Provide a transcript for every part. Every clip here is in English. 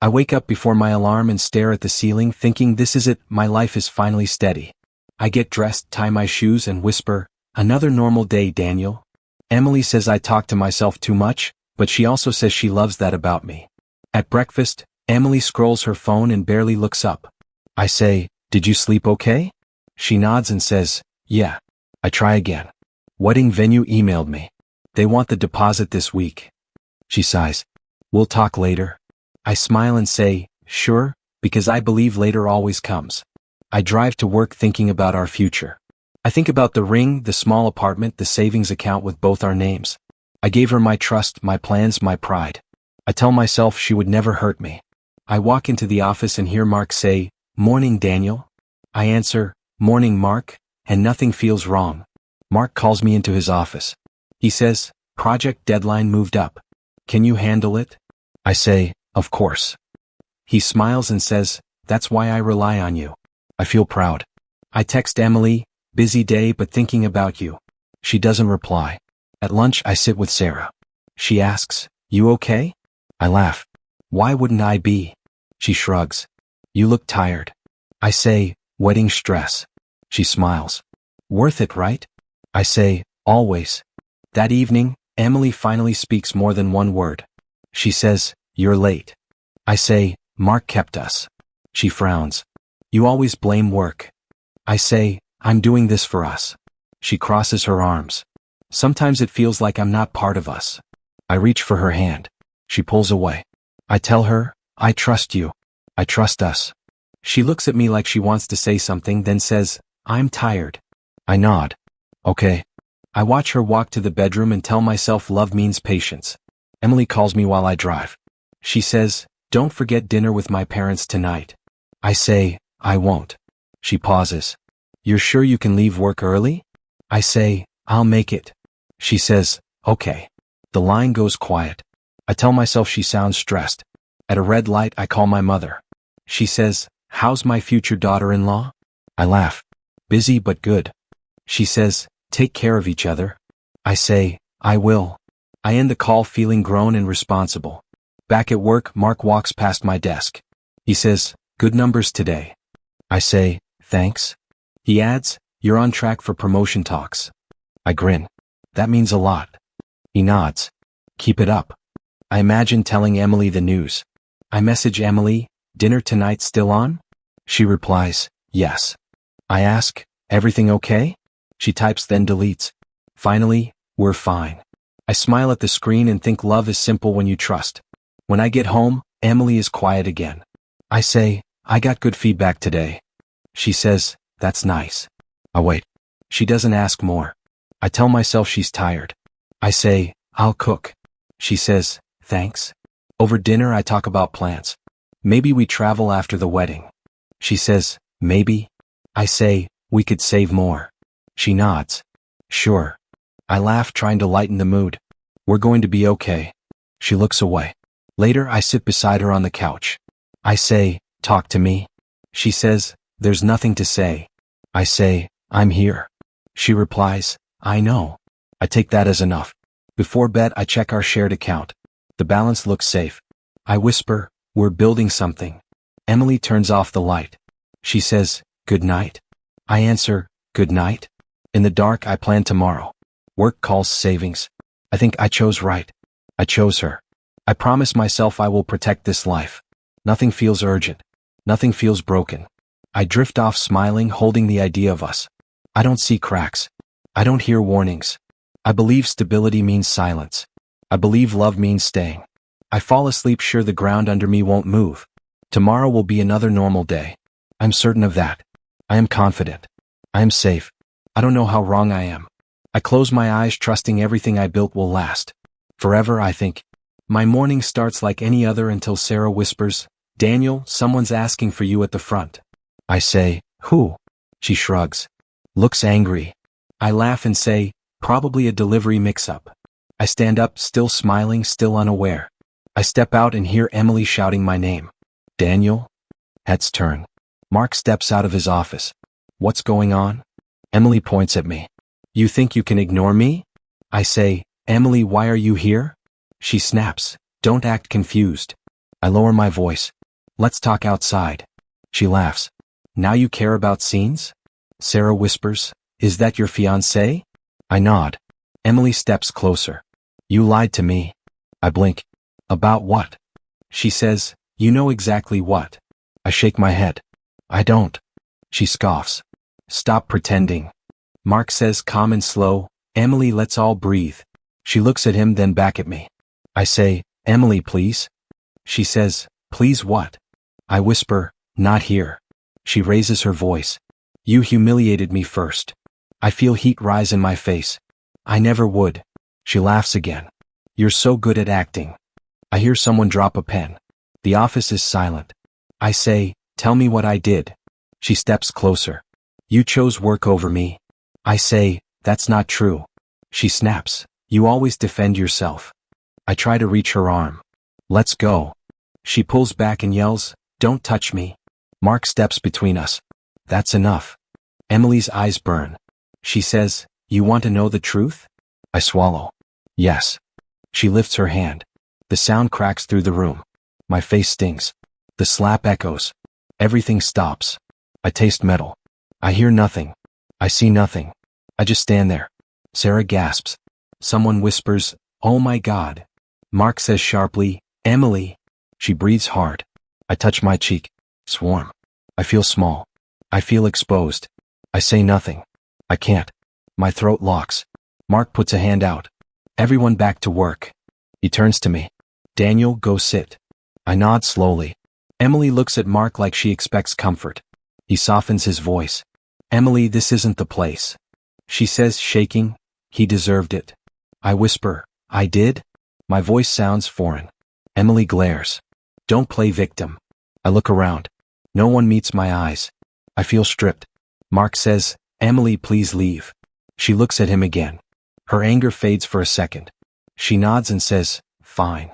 I wake up before my alarm and stare at the ceiling thinking this is it, my life is finally steady. I get dressed, tie my shoes and whisper, "Another normal day, Daniel." Emily says I talk to myself too much, but she also says she loves that about me. At breakfast, Emily scrolls her phone and barely looks up. I say, "Did you sleep okay?" She nods and says, "Yeah." I try again. Wedding venue emailed me. They want the deposit this week. She sighs. "We'll talk later." I smile and say, "Sure," because I believe later always comes. I drive to work thinking about our future. I think about the ring, the small apartment, the savings account with both our names. I gave her my trust, my plans, my pride. I tell myself she would never hurt me. I walk into the office and hear Mark say, "Morning, Daniel." I answer, "Morning, Mark," and nothing feels wrong. Mark calls me into his office. He says, "Project deadline moved up. Can you handle it?" I say, "Of course." He smiles and says, "That's why I rely on you." I feel proud. I text Emily, "Busy day but thinking about you." She doesn't reply. At lunch I sit with Sarah. She asks, "You okay?" I laugh. "Why wouldn't I be?" She shrugs. "You look tired." I say, "Wedding stress." She smiles. "Worth it, right?" I say, "Always." That evening, Emily finally speaks more than one word. She says, "You're late." I say, "Mark kept us." She frowns. "You always blame work." I say, "I'm doing this for us." She crosses her arms. Sometimes it feels like I'm not part of us. I reach for her hand. She pulls away. I tell her, "I trust you. I trust us." She looks at me like she wants to say something, then says, "I'm tired." I nod. Okay. I watch her walk to the bedroom and tell myself love means patience. Emily calls me while I drive. She says, "Don't forget dinner with my parents tonight." I say, "I won't." She pauses. "You're sure you can leave work early?" I say, "I'll make it." She says, "Okay." The line goes quiet. I tell myself she sounds stressed. At a red light I call my mother. She says, "How's my future daughter-in-law?" I laugh. "Busy but good." She says, "Take care of each other." I say, "I will." I end the call feeling grown and responsible. Back at work, Mark walks past my desk. He says, "Good numbers today." I say, "Thanks." He adds, "You're on track for promotion talks." I grin. "That means a lot." He nods. "Keep it up." I imagine telling Emily the news. I message Emily, "Dinner tonight still on?" She replies, "Yes." I ask, "Everything okay?" She types then deletes. Finally, "We're fine." I smile at the screen and think love is simple when you trust. When I get home, Emily is quiet again. I say, "I got good feedback today." She says, "That's nice." I wait. She doesn't ask more. I tell myself she's tired. I say, "I'll cook." She says, "Thanks." Over dinner I talk about plans. Maybe we travel after the wedding. She says, "Maybe." I say, "We could save more." She nods. "Sure." I laugh, trying to lighten the mood. "We're going to be okay." She looks away. Later I sit beside her on the couch. I say, "Talk to me." She says, "There's nothing to say." I say, "I'm here." She replies, "I know." I take that as enough. Before bed I check our shared account. The balance looks safe. I whisper, "We're building something." Emily turns off the light. She says, "Good night." I answer, "Good night." In the dark I plan tomorrow. Work calls, savings. I think I chose right. I chose her. I promise myself I will protect this life. Nothing feels urgent. Nothing feels broken. I drift off smiling, holding the idea of us. I don't see cracks. I don't hear warnings. I believe stability means silence. I believe love means staying. I fall asleep sure the ground under me won't move. Tomorrow will be another normal day. I'm certain of that. I am confident. I am safe. I don't know how wrong I am. I close my eyes, trusting everything I built will last. Forever, I think. My morning starts like any other until Sarah whispers, "Daniel, someone's asking for you at the front." I say, "Who?" She shrugs. Looks angry. I laugh and say, "Probably a delivery mix-up." I stand up, still smiling, still unaware. I step out and hear Emily shouting my name. "Daniel?" Heads turn. Mark steps out of his office. "What's going on?" Emily points at me. "You think you can ignore me?" I say, "Emily, why are you here?" She snaps, "Don't act confused." I lower my voice. Let's talk outside. She laughs. Now you care about scenes? Sarah whispers, is that your fiancé? I nod. Emily steps closer. You lied to me. I blink. About what? She says, you know exactly what. I shake my head. I don't. She scoffs. Stop pretending. Mark says calm and slow, Emily, let's all breathe. She looks at him, then back at me. I say, Emily, please. She says, please what? I whisper, not here. She raises her voice. You humiliated me first. I feel heat rise in my face. I never would. She laughs again. You're so good at acting. I hear someone drop a pen. The office is silent. I say, tell me what I did. She steps closer. You chose work over me. I say, that's not true. She snaps. You always defend yourself. I try to reach her arm. Let's go. She pulls back and yells, don't touch me. Mark steps between us. That's enough. Emily's eyes burn. She says, you want to know the truth? I swallow. Yes. She lifts her hand. The sound cracks through the room. My face stings. The slap echoes. Everything stops. I taste metal. I hear nothing. I see nothing. I just stand there. Sarah gasps. Someone whispers, oh my God. Mark says sharply, Emily. She breathes hard. I touch my cheek. Swarm. I feel small. I feel exposed. I say nothing. I can't. My throat locks. Mark puts a hand out. Everyone back to work. He turns to me. Daniel, go sit. I nod slowly. Emily looks at Mark like she expects comfort. He softens his voice. Emily, this isn't the place. She says, shaking, he deserved it. I whisper, I did? My voice sounds foreign. Emily glares. Don't play victim. I look around. No one meets my eyes. I feel stripped. Mark says, Emily, please leave. She looks at him again. Her anger fades for a second. She nods and says, fine.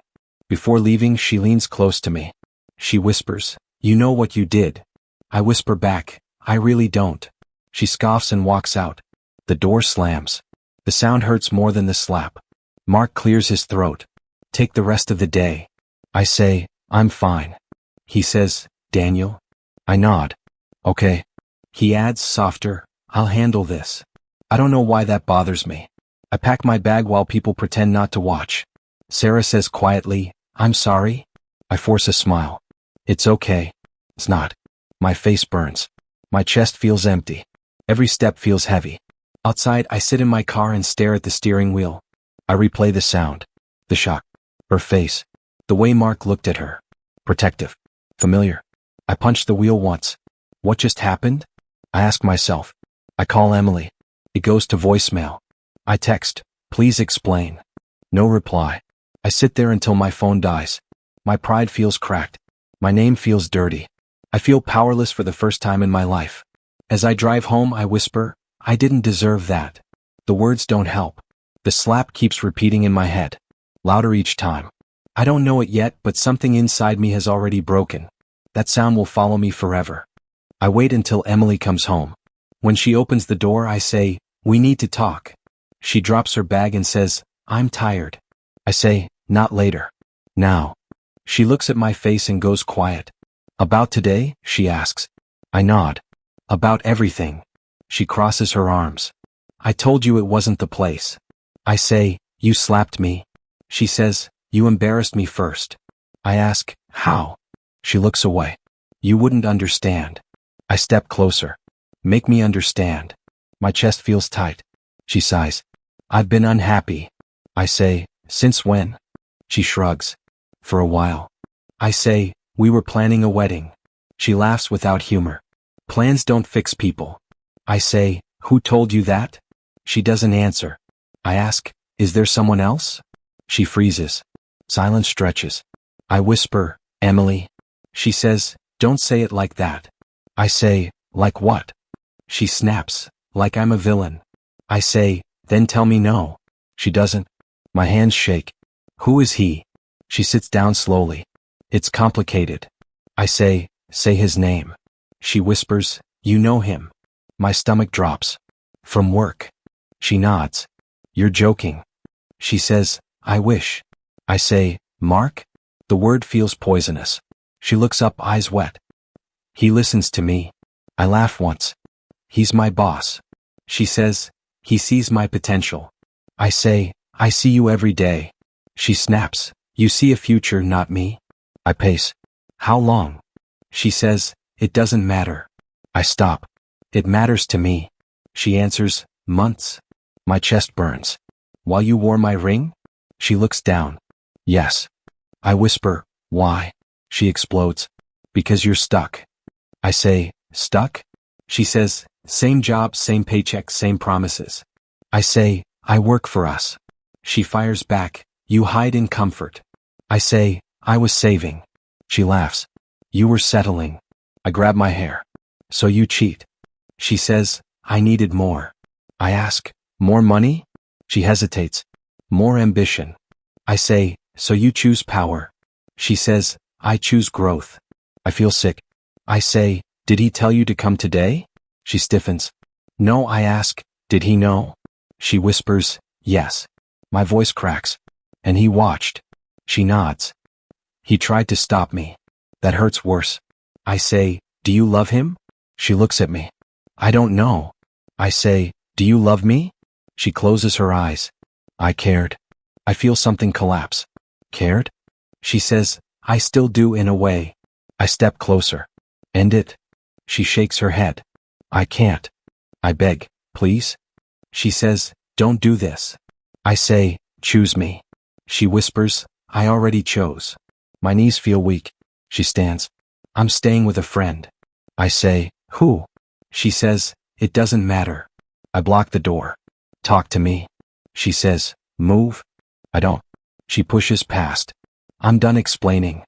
Before leaving, she leans close to me. She whispers, you know what you did. I whisper back, I really don't. She scoffs and walks out. The door slams. The sound hurts more than the slap. Mark clears his throat. Take the rest of the day. I say, I'm fine. He says, Daniel? I nod. Okay. He adds, softer, I'll handle this. I don't know why that bothers me. I pack my bag while people pretend not to watch. Sarah says quietly, I'm sorry. I force a smile. It's okay. It's not. My face burns. My chest feels empty. Every step feels heavy. Outside, I sit in my car and stare at the steering wheel. I replay the sound. The shock. Her face. The way Mark looked at her. Protective. Familiar. I punch the wheel once. What just happened? I ask myself. I call Emily. It goes to voicemail. I text, please explain. No reply. I sit there until my phone dies. My pride feels cracked. My name feels dirty. I feel powerless for the first time in my life. As I drive home, I whisper, I didn't deserve that. The words don't help. The slap keeps repeating in my head. Louder each time. I don't know it yet, but something inside me has already broken. That sound will follow me forever. I wait until Emily comes home. When she opens the door, I say, we need to talk. She drops her bag and says, I'm tired. I say, not later. Now. She looks at my face and goes quiet. About today? She asks. I nod. About everything. She crosses her arms. I told you it wasn't the place. I say, you slapped me. She says, you embarrassed me first. I ask, how? She looks away. You wouldn't understand. I step closer. Make me understand. My chest feels tight. She sighs. I've been unhappy. I say, since when? She shrugs. For a while. I say, we were planning a wedding. She laughs without humor. Plans don't fix people. I say, who told you that? She doesn't answer. I ask, is there someone else? She freezes. Silence stretches. I whisper, Emily. She says, don't say it like that. I say, like what? She snaps, like I'm a villain. I say, then tell me no. She doesn't. My hands shake. Who is he? She sits down slowly. It's complicated. I say his name. She whispers, you know him. My stomach drops. From work. She nods. You're joking. She says, I wish. I say, Mark? The word feels poisonous. She looks up, eyes wet. He listens to me. I laugh once. He's my boss. She says, he sees my potential. I say, I see you every day. She snaps, you see a future, not me? I pace. How long? She says, it doesn't matter. I stop. It matters to me. She answers, months. My chest burns. While you wore my ring? She looks down. Yes. I whisper, why? She explodes. Because you're stuck. I say, stuck? She says, same job, same paycheck, same promises. I say, I work for us. She fires back, you hide in comfort. I say, I was saving. She laughs. You were settling. I grab my hair. So you cheat. She says, I needed more. I ask, more money? She hesitates. More ambition. I say, so you choose power. She says, I choose growth. I feel sick. I say, did he tell you to come today? She stiffens. No, I ask, did he know? She whispers, yes. My voice cracks. And he watched. She nods. He tried to stop me. That hurts worse. I say, do you love him? She looks at me. I don't know. I say, do you love me? She closes her eyes. I cared. I feel something collapse. Cared? She says, I still do in a way. I step closer. End it? She shakes her head. I can't. I beg, please? She says, don't do this. I say, choose me. She whispers, I already chose. My knees feel weak. She stands. I'm staying with a friend. I say, who? She says, it doesn't matter. I block the door. Talk to me. She says, move. I don't. She pushes past. I'm done explaining.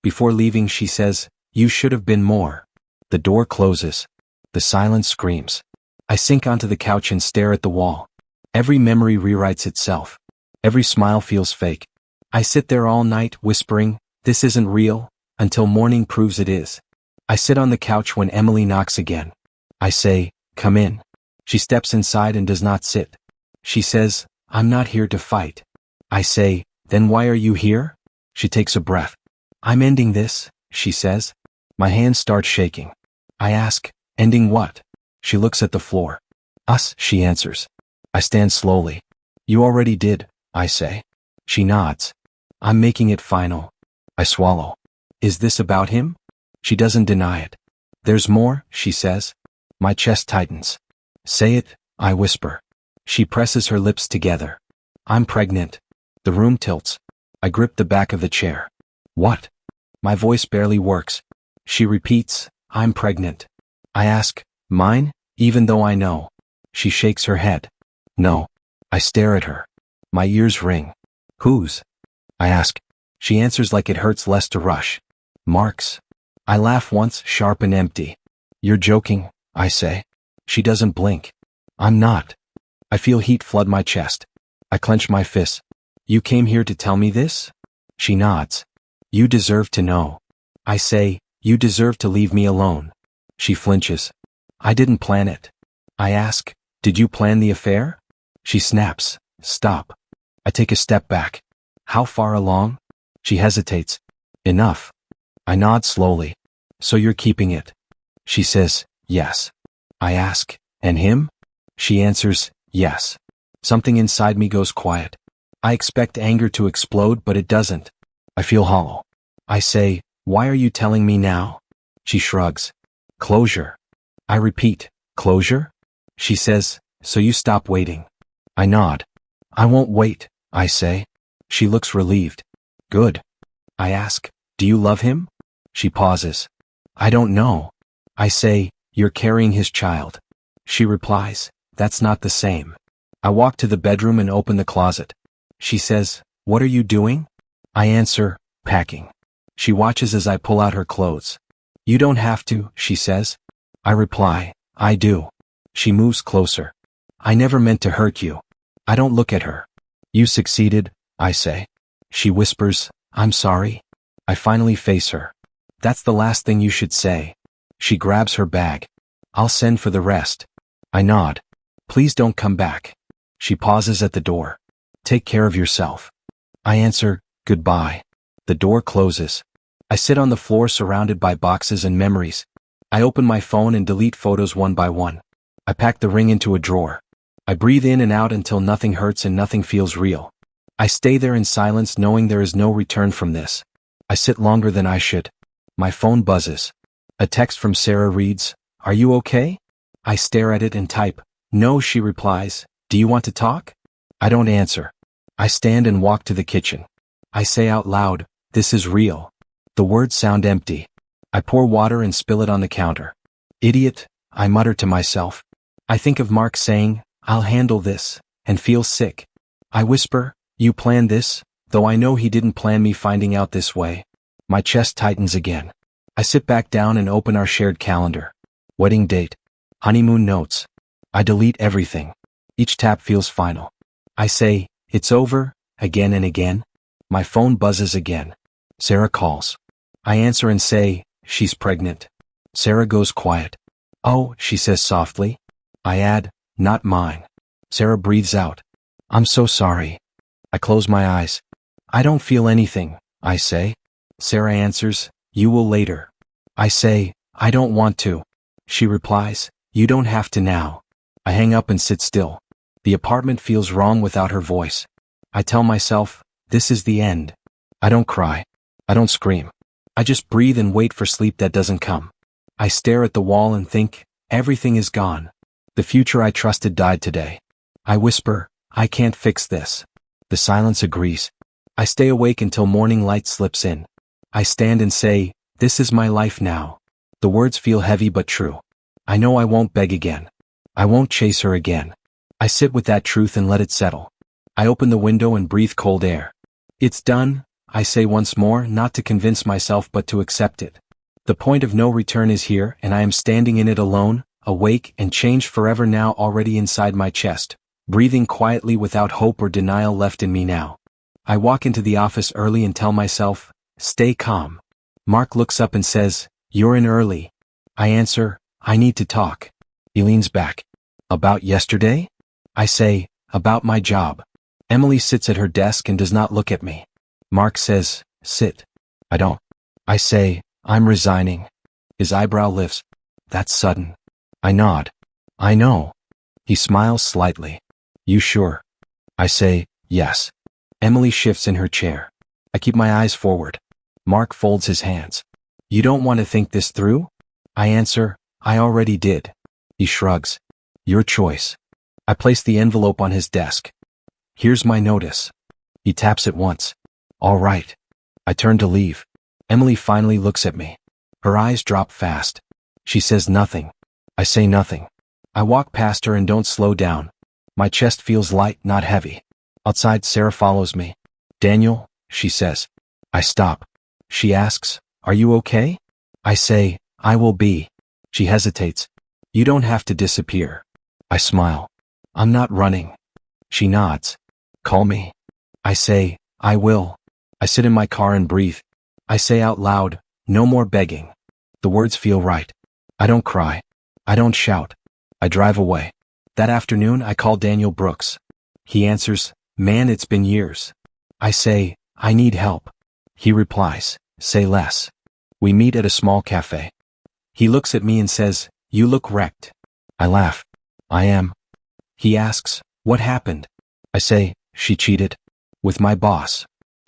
Before leaving, she says, you should have been more. The door closes. The silence screams. I sink onto the couch and stare at the wall. Every memory rewrites itself. Every smile feels fake. I sit there all night whispering, this isn't real, until morning proves it is. I sit on the couch when Emily knocks again. I say, come in. She steps inside and does not sit. She says, I'm not here to fight. I say, then why are you here? She takes a breath. I'm ending this, she says. My hands start shaking. I ask, ending what? She looks at the floor. Us, she answers. I stand slowly. You already did, I say. She nods. I'm making it final. I swallow. Is this about him? She doesn't deny it. There's more, she says. My chest tightens. Say it, I whisper. She presses her lips together. I'm pregnant. The room tilts. I grip the back of the chair. What? My voice barely works. She repeats, I'm pregnant. I ask, mine, even though I know. She shakes her head. No. I stare at her. My ears ring. Whose? I ask. She answers like it hurts less to rush. Mark's. I laugh once, sharp and empty. You're joking, I say. She doesn't blink. I'm not. I feel heat flood my chest. I clench my fists. You came here to tell me this? She nods. You deserve to know. I say, you deserve to leave me alone. She flinches. I didn't plan it. I ask, did you plan the affair? She snaps. Stop. I take a step back. How far along? She hesitates. Enough. I nod slowly. So you're keeping it? She says, yes. I ask, and him? She answers, yes. Something inside me goes quiet. I expect anger to explode, but it doesn't. I feel hollow. I say, why are you telling me now? She shrugs. Closure. I repeat, closure? She says, so you stop waiting. I nod. I won't wait, I say. She looks relieved. Good. I ask, do you love him? She pauses. I don't know. I say, you're carrying his child. She replies, that's not the same. I walk to the bedroom and open the closet. She says, what are you doing? I answer, packing. She watches as I pull out her clothes. You don't have to, she says. I reply, I do. She moves closer. I never meant to hurt you. I don't look at her. You succeeded, I say. She whispers, I'm sorry. I finally face her. That's the last thing you should say. She grabs her bag. I'll send for the rest. I nod. Please don't come back. She pauses at the door. Take care of yourself. I answer, goodbye. The door closes. I sit on the floor surrounded by boxes and memories. I open my phone and delete photos one by one. I pack the ring into a drawer. I breathe in and out until nothing hurts and nothing feels real. I stay there in silence knowing there is no return from this. I sit longer than I should. My phone buzzes. A text from Sarah reads, "Are you okay?" I stare at it and type, "No," she replies, "Do you want to talk?" I don't answer. I stand and walk to the kitchen. I say out loud, "This is real." The words sound empty. I pour water and spill it on the counter. "Idiot," I mutter to myself. I think of Mark saying, "I'll handle this," and feel sick. I whisper, "You planned this," though I know he didn't plan me finding out this way. My chest tightens again. I sit back down and open our shared calendar. Wedding date. Honeymoon notes. I delete everything. Each tap feels final. I say, "It's over," again and again. My phone buzzes again. Sarah calls. I answer and say, "She's pregnant." Sarah goes quiet. "Oh," she says softly. I add, "Not mine." Sarah breathes out. "I'm so sorry." I close my eyes. "I don't feel anything," I say. Sarah answers, "You will later." I say, "I don't want to." She replies, "You don't have to now." I hang up and sit still. The apartment feels wrong without her voice. I tell myself, this is the end. I don't cry. I don't scream. I just breathe and wait for sleep that doesn't come. I stare at the wall and think, everything is gone. The future I trusted died today. I whisper, "I can't fix this." The silence agrees. I stay awake until morning light slips in. I stand and say, "This is my life now." The words feel heavy but true. I know I won't beg again. I won't chase her again. I sit with that truth and let it settle. I open the window and breathe cold air. "It's done," I say once more, not to convince myself but to accept it. The point of no return is here, and I am standing in it alone, awake and changed forever now, already inside my chest, breathing quietly without hope or denial left in me now. I walk into the office early and tell myself, "Stay calm." Mark looks up and says, "You're in early." I answer, "I need to talk." He leans back. "About yesterday?" I say, "About my job." Emily sits at her desk and does not look at me. Mark says, "Sit." I don't. I say, "I'm resigning." His eyebrow lifts. "That's sudden." I nod. "I know." He smiles slightly. "You sure?" I say, "Yes." Emily shifts in her chair. I keep my eyes forward. Mark folds his hands. "You don't want to think this through?" I answer, "I already did." He shrugs. "Your choice." I place the envelope on his desk. "Here's my notice." He taps it once. "All right." I turn to leave. Emily finally looks at me. Her eyes drop fast. She says nothing. I say nothing. I walk past her and don't slow down. My chest feels light, not heavy. Outside, Sarah follows me. "Daniel," she says. I stop. She asks, "Are you okay?" I say, "I will be." She hesitates. "You don't have to disappear." I smile. "I'm not running." She nods. "Call me." I say, "I will." I sit in my car and breathe. I say out loud, "No more begging." The words feel right. I don't cry. I don't shout. I drive away. That afternoon I call Daniel Brooks. He answers, "Man, it's been years." I say, "I need help." He replies, "Say less." We meet at a small cafe. He looks at me and says, "You look wrecked." I laugh. "I am." He asks, "What happened?" I say, "She cheated. With my boss."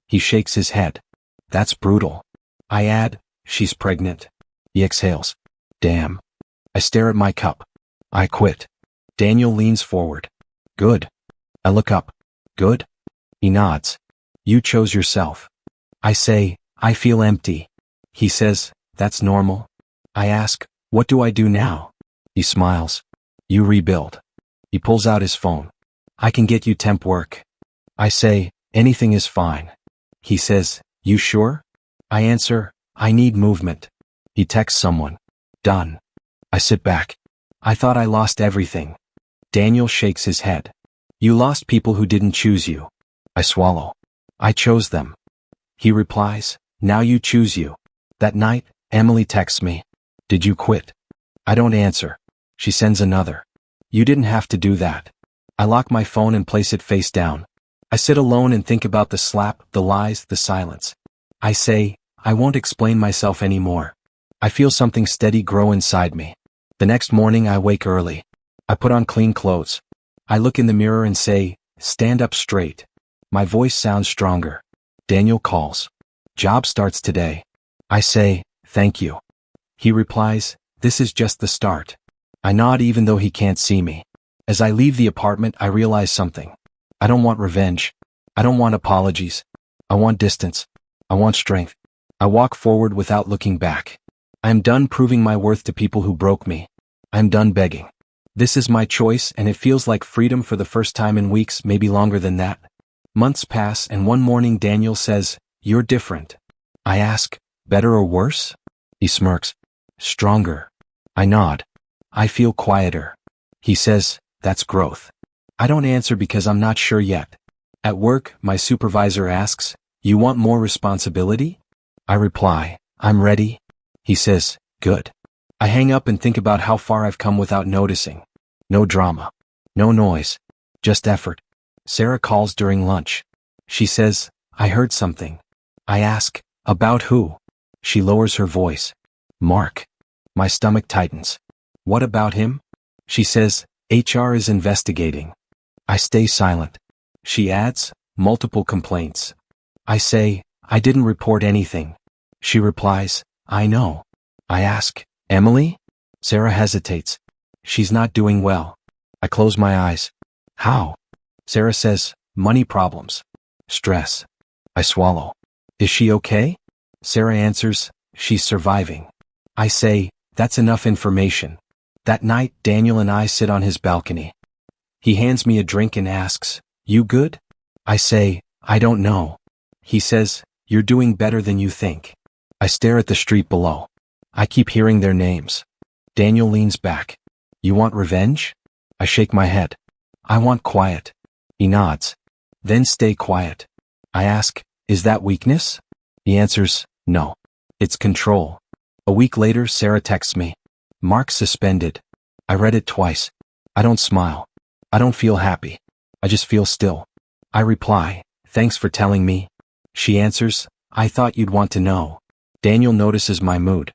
He shakes his head. "That's brutal." I add, "She's pregnant." He exhales. "Damn." I stare at my cup. I quit. Daniel leans forward. "Good." I look up. "Good?" He nods. "You chose yourself." I say, "I feel empty." He says, "That's normal." I ask, "What do I do now?" He smiles. "You rebuild." He pulls out his phone. "I can get you temp work." I say, "Anything is fine." He says, "You sure?" I answer, "I need movement." He texts someone. Done. I sit back. I thought I lost everything. Daniel shakes his head. "You lost people who didn't choose you." I swallow. "I chose them." He replies, "Now you choose you." That night, Emily texts me. "Did you quit?" I don't answer. She sends another. "You didn't have to do that." I lock my phone and place it face down. I sit alone and think about the slap, the lies, the silence. I say, I won't explain myself anymore. I feel something steady grow inside me. The next morning I wake early. I put on clean clothes. I look in the mirror and say, stand up straight. My voice sounds stronger. Daniel calls. Job starts today. I say, thank you. He replies, this is just the start. I nod even though he can't see me. As I leave the apartment, I realize something. I don't want revenge. I don't want apologies. I want distance. I want strength. I walk forward without looking back. I am done proving my worth to people who broke me. I am done begging. This is my choice, and it feels like freedom for the first time in weeks, maybe longer than that. Months pass, and one morning Daniel says, you're different. I ask, better or worse? He smirks. Stronger. I nod. I feel quieter. He says, that's growth. I don't answer because I'm not sure yet. At work, my supervisor asks, you want more responsibility? I reply, I'm ready. He says, good. I hang up and think about how far I've come without noticing. No drama. No noise. Just effort. Sarah calls during lunch. She says, I heard something. I ask, about who? She lowers her voice. Mark. My stomach tightens. What about him? She says, HR is investigating. I stay silent. She adds, multiple complaints. I say, I didn't report anything. She replies, I know. I ask, Emily? Sarah hesitates. She's not doing well. I close my eyes. How? Sarah says, money problems. Stress. I swallow. Is she okay? Sarah answers, she's surviving. I say, that's enough information. That night, Daniel and I sit on his balcony. He hands me a drink and asks, you good? I say, I don't know. He says, you're doing better than you think. I stare at the street below. I keep hearing their names. Daniel leans back. You want revenge? I shake my head. I want quiet. He nods. Then stay quiet. I ask, is that weakness? He answers, no. It's control. A week later, Sarah texts me. Mark suspended. I read it twice. I don't smile. I don't feel happy. I just feel still. I reply, thanks for telling me. She answers, I thought you'd want to know. Daniel notices my mood.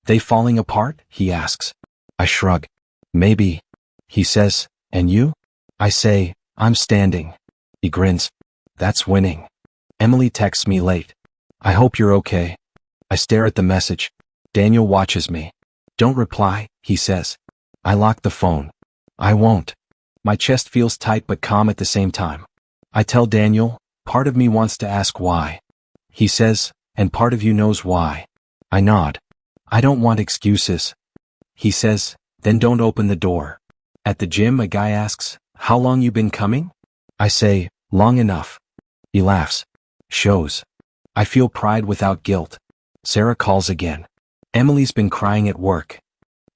They falling apart? He asks. I shrug. Maybe. He says, and you? I say, I'm standing. He grins. That's winning. Emily texts me late. I hope you're okay. I stare at the message. Daniel watches me. Don't reply, he says. I lock the phone. I won't. My chest feels tight but calm at the same time. I tell Daniel, part of me wants to ask why. He says, and part of you knows why. I nod. I don't want excuses. He says, then don't open the door. At the gym, a guy asks, how long you been coming? I say, long enough. He laughs. Shows. I feel pride without guilt. Sarah calls again. Emily's been crying at work.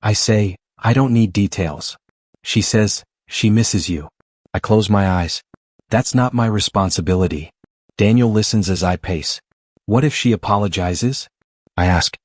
I say, I don't need details. She says, she misses you. I close my eyes. That's not my responsibility. Daniel listens as I pace. What if she apologizes? I ask.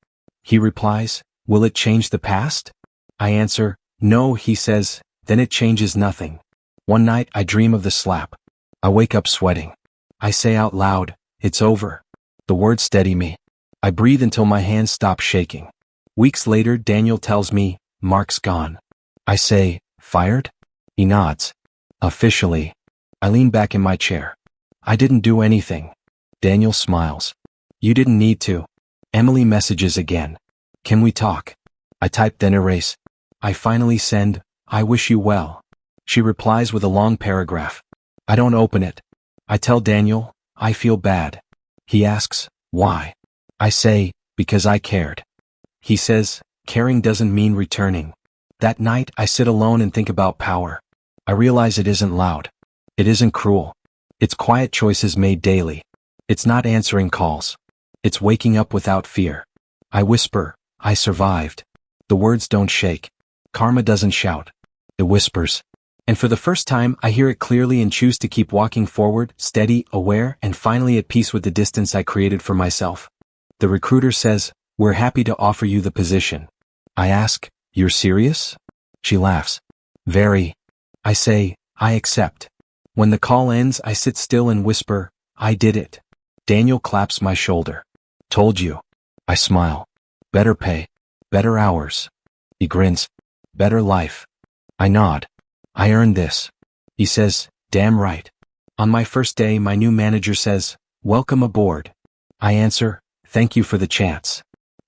He replies, will it change the past? I answer, no, he says, then it changes nothing. One night I dream of the slap. I wake up sweating. I say out loud, it's over. The words steady me. I breathe until my hands stop shaking. Weeks later, Daniel tells me, Mark's gone. I say, fired? He nods. Officially. I lean back in my chair. I didn't do anything. Daniel smiles. You didn't need to. Emily messages again. Can we talk? I type then erase. I finally send, I wish you well. She replies with a long paragraph. I don't open it. I tell Daniel, I feel bad. He asks, why? I say, because I cared. He says, caring doesn't mean returning. That night, I sit alone and think about power. I realize it isn't loud. It isn't cruel. It's quiet choices made daily. It's not answering calls. It's waking up without fear. I whisper, I survived. The words don't shake. Karma doesn't shout. It whispers. And for the first time, I hear it clearly and choose to keep walking forward, steady, aware, and finally at peace with the distance I created for myself. The recruiter says, we're happy to offer you the position. I ask, you're serious? She laughs. Very. I say, I accept. When the call ends, I sit still and whisper, I did it. Daniel claps my shoulder. Told you. I smile. Better pay. Better hours. He grins. Better life. I nod. I earned this. He says, damn right. On my first day, my new manager says, welcome aboard. I answer, thank you for the chance.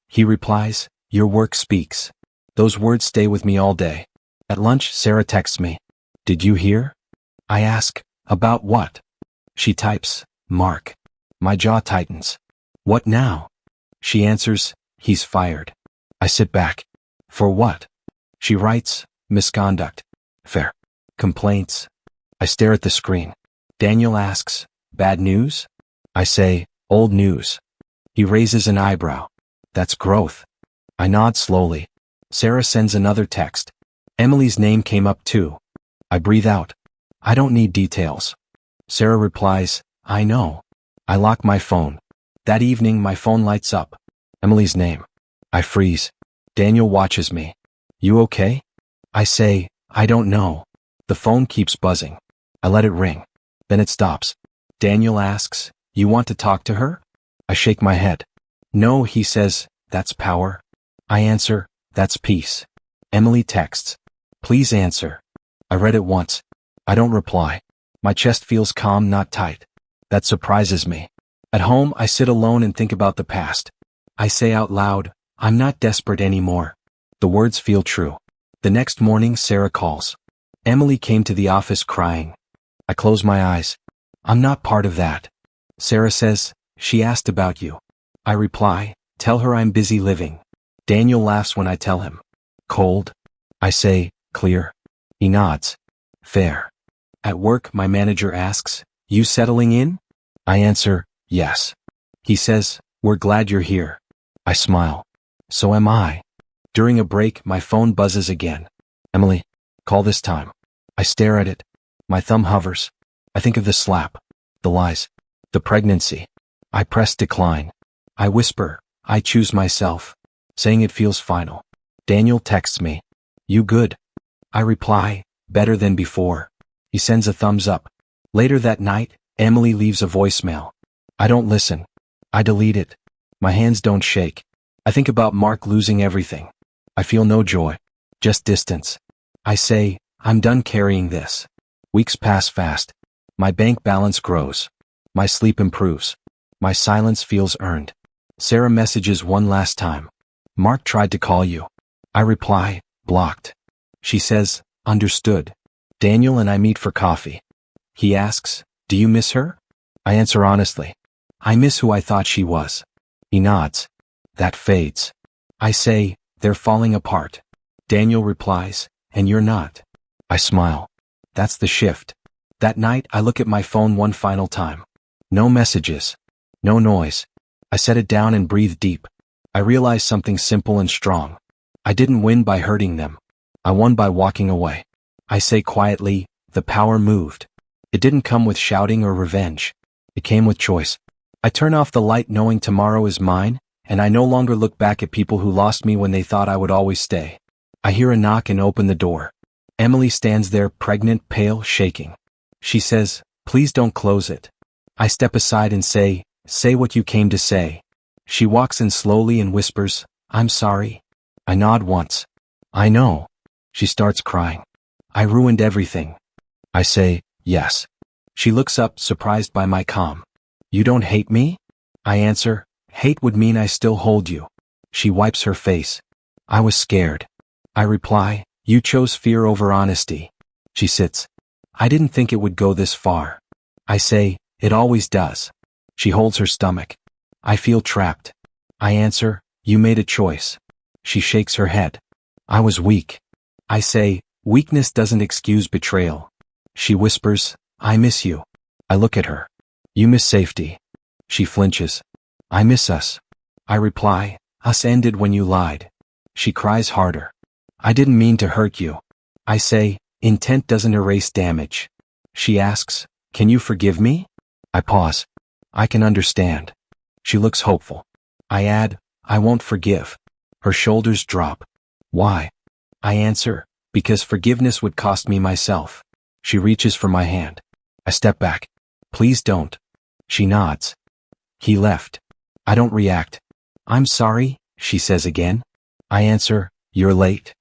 He replies, your work speaks. Those words stay with me all day. At lunch, Sarah texts me. Did you hear? I ask, about what? She types, Mark. My jaw tightens. What now? She answers, he's fired. I sit back. For what? She writes, misconduct. Fair. Complaints. I stare at the screen. Daniel asks, bad news? I say, old news. He raises an eyebrow. That's growth. I nod slowly. Sarah sends another text. Emily's name came up too. I breathe out. I don't need details. Sarah replies, I know. I lock my phone. That evening my phone lights up. Emily's name. I freeze. Daniel watches me. You okay? I say, I don't know. The phone keeps buzzing. I let it ring. Then it stops. Daniel asks, you want to talk to her? I shake my head. No, he says, that's power. I answer, that's peace. Emily texts. Please answer. I read it once. I don't reply. My chest feels calm, not tight. That surprises me. At home, I sit alone and think about the past. I say out loud, I'm not desperate anymore. The words feel true. The next morning, Sarah calls. Emily came to the office crying. I close my eyes. I'm not part of that. Sarah says, she asked about you. I reply, tell her I'm busy living. Daniel laughs when I tell him. Cold? I say, clear. He nods. Fair. At work, my manager asks, you settling in? I answer, yes. He says, we're glad you're here. I smile. So am I. During a break, my phone buzzes again. Emily, call this time. I stare at it. My thumb hovers. I think of the slap, the lies, the pregnancy. I press decline. I whisper, I choose myself, saying it feels final. Daniel texts me. You good? I reply, better than before. He sends a thumbs up. Later that night, Emily leaves a voicemail. I don't listen. I delete it. My hands don't shake. I think about Mark losing everything. I feel no joy, just distance. I say, I'm done carrying this. Weeks pass fast. My bank balance grows. My sleep improves. My silence feels earned. Sarah messages one last time. Mark tried to call you. I reply, blocked. She says, understood. Daniel and I meet for coffee. He asks, do you miss her? I answer honestly. I miss who I thought she was. He nods. That fades. I say, they're falling apart. Daniel replies, and you're not. I smile. That's the shift. That night, I look at my phone one final time. No messages. No noise. I set it down and breathe deep. I realize something simple and strong. I didn't win by hurting them. I won by walking away. I say quietly, the power moved. It didn't come with shouting or revenge. It came with choice. I turn off the light knowing tomorrow is mine, and I no longer look back at people who lost me when they thought I would always stay. I hear a knock and open the door. Emily stands there, pregnant, pale, shaking. She says, please don't close it. I step aside and say what you came to say. She walks in slowly and whispers, I'm sorry. I nod once. I know. She starts crying. I ruined everything. I say, yes. She looks up, surprised by my calm. You don't hate me? I answer, hate would mean I still hold you. She wipes her face. I was scared. I reply, you chose fear over honesty. She sits. I didn't think it would go this far. I say, it always does. She holds her stomach. I feel trapped. I answer, you made a choice. She shakes her head. I was weak. I say, weakness doesn't excuse betrayal. She whispers, I miss you. I look at her. You miss safety. She flinches. I miss us. I reply, us ended when you lied. She cries harder. I didn't mean to hurt you. I say, intent doesn't erase damage. She asks, can you forgive me? I pause. I can understand. She looks hopeful. I add, I won't forgive. Her shoulders drop. Why? I answer, because forgiveness would cost me myself. She reaches for my hand. I step back. Please don't. She nods. He left. I don't react. I'm sorry, she says again. I answer, you're late.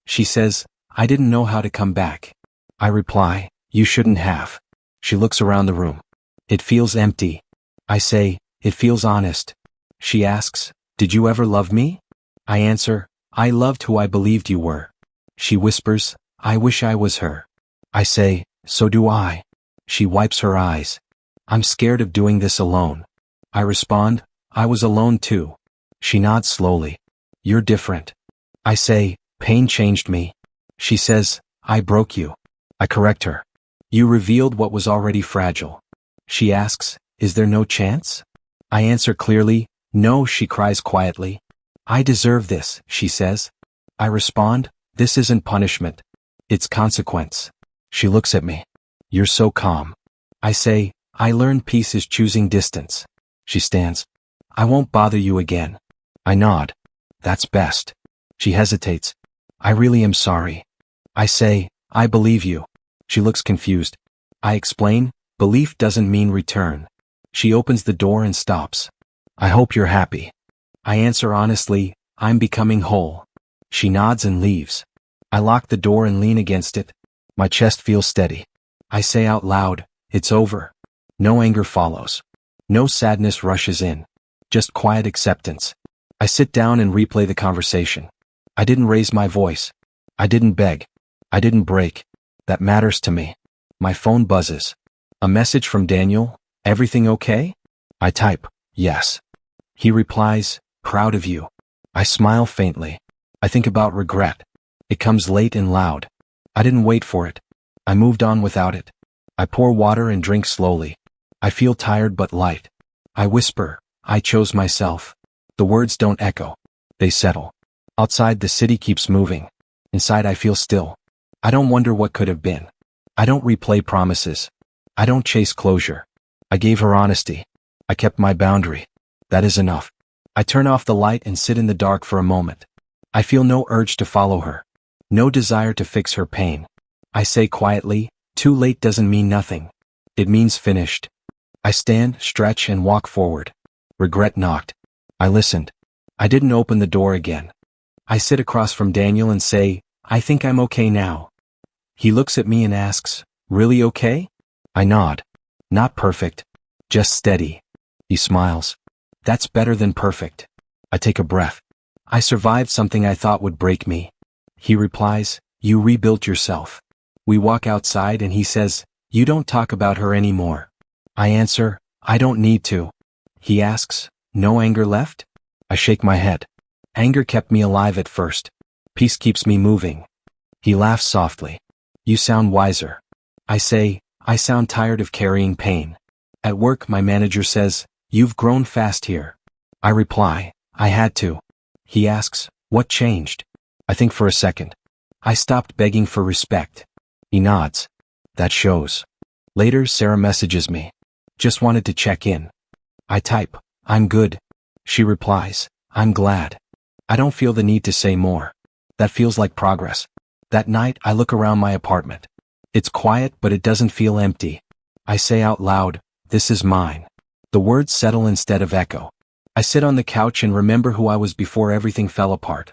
She says, I didn't know how to come back. I reply, you shouldn't have. She looks around the room. It feels empty. I say, it feels honest. She asks, did you ever love me? I answer, I loved who I believed you were. She whispers, I wish I was her. I say, so do I. She wipes her eyes. I'm scared of doing this alone. I respond, I was alone too. She nods slowly. You're different. I say, pain changed me. She says, I broke you. I correct her. You revealed what was already fragile. She asks, is there no chance? I answer clearly, no. She cries quietly. I deserve this, she says. I respond, this isn't punishment. It's consequence. She looks at me. You're so calm. I say, I learned peace is choosing distance. She stands. I won't bother you again. I nod. That's best. She hesitates. I really am sorry. I say, I believe you. She looks confused. I explain, belief doesn't mean return. She opens the door and stops. I hope you're happy. I answer honestly, I'm becoming whole. She nods and leaves. I lock the door and lean against it. My chest feels steady. I say out loud, it's over. No anger follows. No sadness rushes in. Just quiet acceptance. I sit down and replay the conversation. I didn't raise my voice. I didn't beg. I didn't break. That matters to me. My phone buzzes. A message from Daniel, everything okay? I type, yes. He replies, proud of you. I smile faintly. I think about regret. It comes late and loud. I didn't wait for it. I moved on without it. I pour water and drink slowly. I feel tired but light. I whisper, I chose myself. The words don't echo. They settle. Outside, the city keeps moving. Inside, I feel still. I don't wonder what could have been. I don't replay promises. I don't chase closure. I gave her honesty. I kept my boundary. That is enough. I turn off the light and sit in the dark for a moment. I feel no urge to follow her. No desire to fix her pain. I say quietly, too late doesn't mean nothing. It means finished. I stand, stretch, and walk forward. Regret knocked. I listened. I didn't open the door again. I sit across from Daniel and say, I think I'm okay now. He looks at me and asks, really okay? I nod. Not perfect. Just steady. He smiles. That's better than perfect. I take a breath. I survived something I thought would break me. He replies, you rebuilt yourself. We walk outside and he says, you don't talk about her anymore. I answer, I don't need to. He asks, no anger left? I shake my head. Anger kept me alive at first. Peace keeps me moving. He laughs softly. You sound wiser. I say, I sound tired of carrying pain. At work, my manager says, you've grown fast here. I reply, I had to. He asks, what changed? I think for a second. I stopped begging for respect. He nods. That shows. Later, Sarah messages me. Just wanted to check in. I type, I'm good. She replies, I'm glad. I don't feel the need to say more. That feels like progress. That night, I look around my apartment. It's quiet, but it doesn't feel empty. I say out loud, this is mine. The words settle instead of echo. I sit on the couch and remember who I was before everything fell apart.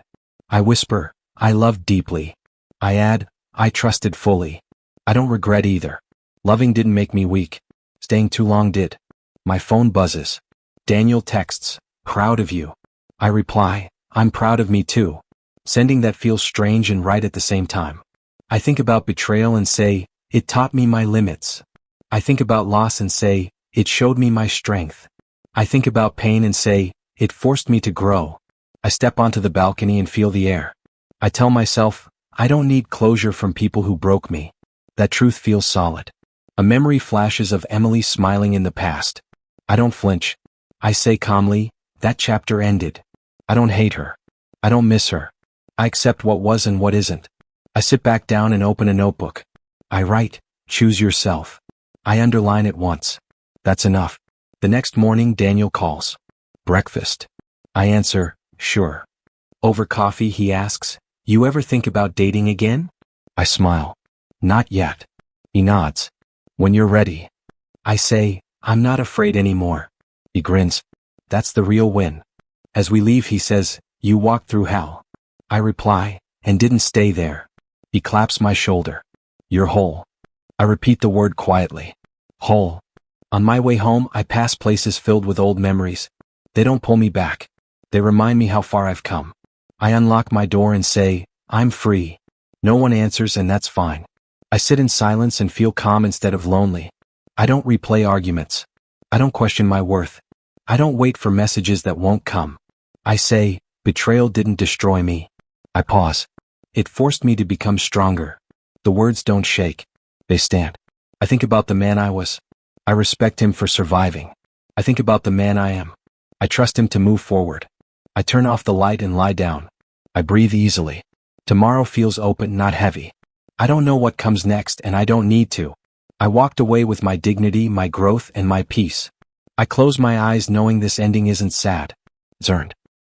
I whisper, I loved deeply. I add, I trusted fully. I don't regret either. Loving didn't make me weak. Staying too long did. My phone buzzes. Daniel texts, proud of you. I reply, I'm proud of me too. Sending that feels strange and right at the same time. I think about betrayal and say, it taught me my limits. I think about loss and say, it showed me my strength. I think about pain and say, it forced me to grow. I step onto the balcony and feel the air. I tell myself, I don't need closure from people who broke me. That truth feels solid. A memory flashes of Emily smiling in the past. I don't flinch. I say calmly, that chapter ended. I don't hate her. I don't miss her. I accept what was and what isn't. I sit back down and open a notebook. I write, choose yourself. I underline it once. That's enough. The next morning, Daniel calls. Breakfast. I answer, sure. Over coffee, he asks, you ever think about dating again? I smile. Not yet. He nods. When you're ready. I say, I'm not afraid anymore. He grins. that's the real win. As we leave he says, you walked through hell. I reply, and didn't stay there. He claps my shoulder. You're whole. I repeat the word quietly. Whole. On my way home I pass places filled with old memories. They don't pull me back. They remind me how far I've come. I unlock my door and say, I'm free. No one answers and that's fine. I sit in silence and feel calm instead of lonely. I don't replay arguments. I don't question my worth. I don't wait for messages that won't come. I say, betrayal didn't destroy me. I pause. It forced me to become stronger. The words don't shake. They stand. I think about the man I was. I respect him for surviving. I think about the man I am. I trust him to move forward. I turn off the light and lie down. I breathe easily. Tomorrow feels open, not heavy. I don't know what comes next and I don't need to. I walked away with my dignity, my growth, and my peace. I close my eyes knowing this ending isn't sad. It's earned.